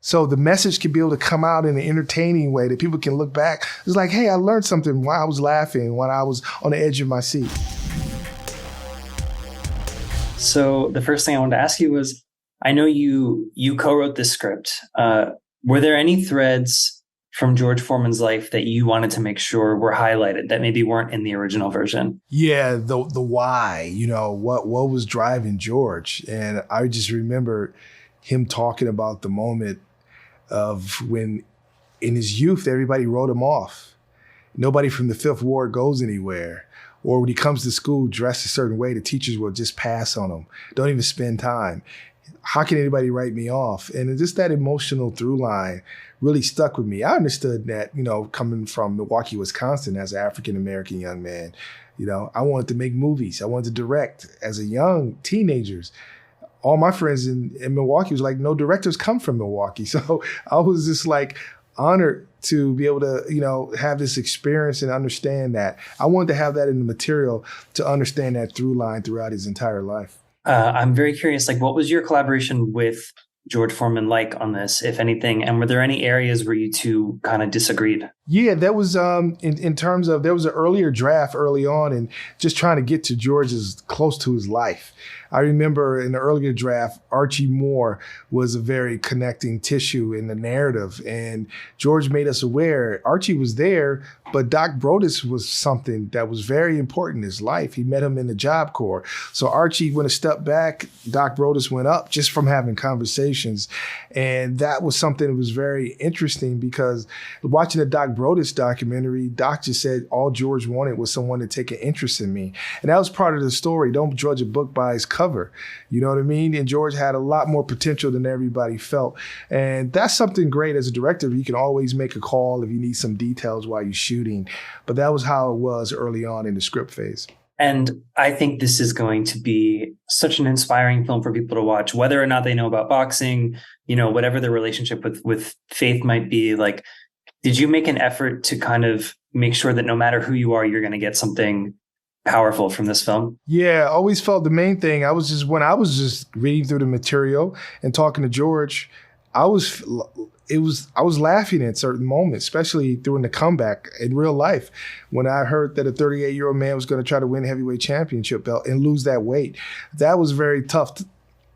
So the message can be able to come out in an entertaining way that people can look back. It's like, hey, I learned something while I was laughing, when I was on the edge of my seat. So the first thing I wanted to ask you was, I know you co-wrote this script. Were there any threads from George Foreman's life that you wanted to make sure were highlighted that maybe weren't in the original version? Yeah, the why, what was driving George. And I just remember him talking about the moment of when in his youth, everybody wrote him off. Nobody from the Fifth Ward goes anywhere. Or when he comes to school dressed a certain way, the teachers will just pass on him, don't even spend time. How can anybody write me off? And just that emotional through line really stuck with me. I understood that, coming from Milwaukee, Wisconsin as an African-American young man, I wanted to make movies. I wanted to direct as a young teenagers. All my friends in Milwaukee was like, no directors come from Milwaukee. So I was just like honored to be able to, have this experience and understand that. I wanted to have that in the material to understand that through line throughout his entire life. I'm very curious, what was your collaboration with George Foreman like on this, if anything? And were there any areas where you two kind of disagreed? Yeah, that was in terms of, there was an earlier draft early on and just trying to get to George as close to his life. I remember in the earlier draft, Archie Moore was a very connecting tissue in the narrative. And George made us aware Archie was there, but Doc Brodus was something that was very important in his life. He met him in the Job Corps. So Archie went a step back, Doc Brodus went up just from having conversations. And that was something that was very interesting because watching the Doc Brodus documentary, Doc just said all George wanted was someone to take an interest in me. And that was part of the story. Don't judge a book by its cover. You know what I mean? And George had a lot more potential than everybody felt. And that's something great as a director. You can always make a call if you need some details while you're shooting. But that was how it was early on in the script phase. And I think this is going to be such an inspiring film for people to watch, whether or not they know about boxing, whatever their relationship with faith might be. Did you make an effort to kind of make sure that no matter who you are, you're going to get something powerful from this film? Yeah, I always felt the main thing. When I was just reading through the material and talking to George, I was laughing at certain moments, especially during the comeback in real life. When I heard that a 38-year-old man was going to try to win a heavyweight championship belt and lose that weight, that was very tough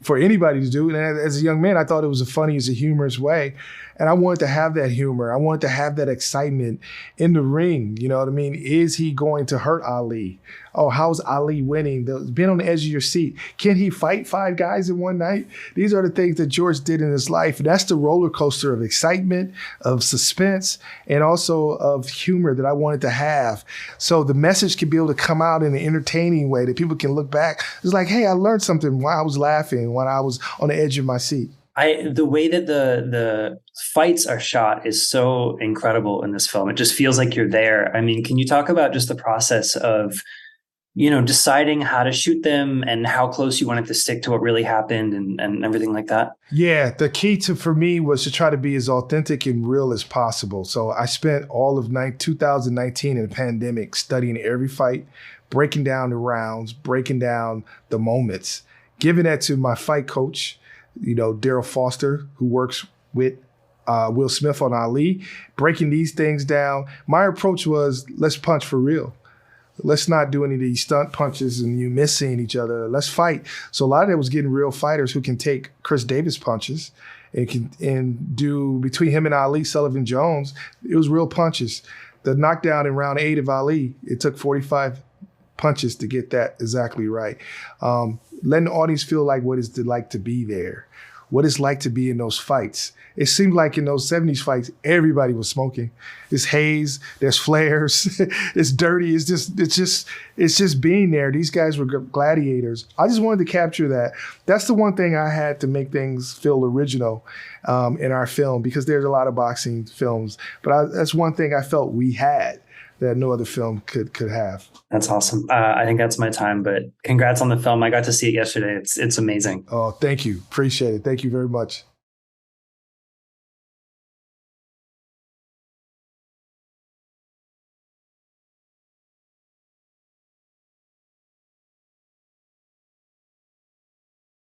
for anybody to do. And as a young man, I thought it was a funny, as a humorous way. And I wanted to have that humor. I wanted to have that excitement in the ring. You know what I mean? Is he going to hurt Ali? Oh, how's Ali winning? Being on the edge of your seat. Can he fight 5 guys in one night? These are the things that George did in his life. And that's the roller coaster of excitement, of suspense, and also of humor that I wanted to have. So the message can be able to come out in an entertaining way that people can look back. It's like, hey, I learned something while I was laughing, when I was on the edge of my seat. The way that the fights are shot is so incredible in this film. It just feels like you're there. I mean, can you talk about just the process of, deciding how to shoot them and how close you wanted to stick to what really happened and everything like that? Yeah, the key for me was to try to be as authentic and real as possible. So I spent all of 2019 in the pandemic studying every fight, breaking down the rounds, breaking down the moments, giving that to my fight coach, Daryl Foster, who works with Will Smith on Ali, breaking these things down. My approach was, let's punch for real. Let's not do any of these stunt punches and you missing each other. Let's fight. So a lot of it was getting real fighters who can take Chris Davis punches and do, between him and Ali, Sullivan Jones, it was real punches. The knockdown in round 8 of Ali, it took 45 punches to get that exactly right. Letting the audience feel like what it's like to be there, what it's like to be in those fights. It seemed like in those 70s fights, everybody was smoking. There's haze, there's flares, it's dirty, it's just being there. These guys were gladiators. I just wanted to capture that. That's the one thing I had to make things feel original in our film, because there's a lot of boxing films, but that's one thing I felt we had that no other film could have. That's awesome. I think that's my time, but congrats on the film. I got to see it yesterday. It's amazing. Oh, thank you. Appreciate it. Thank you very much.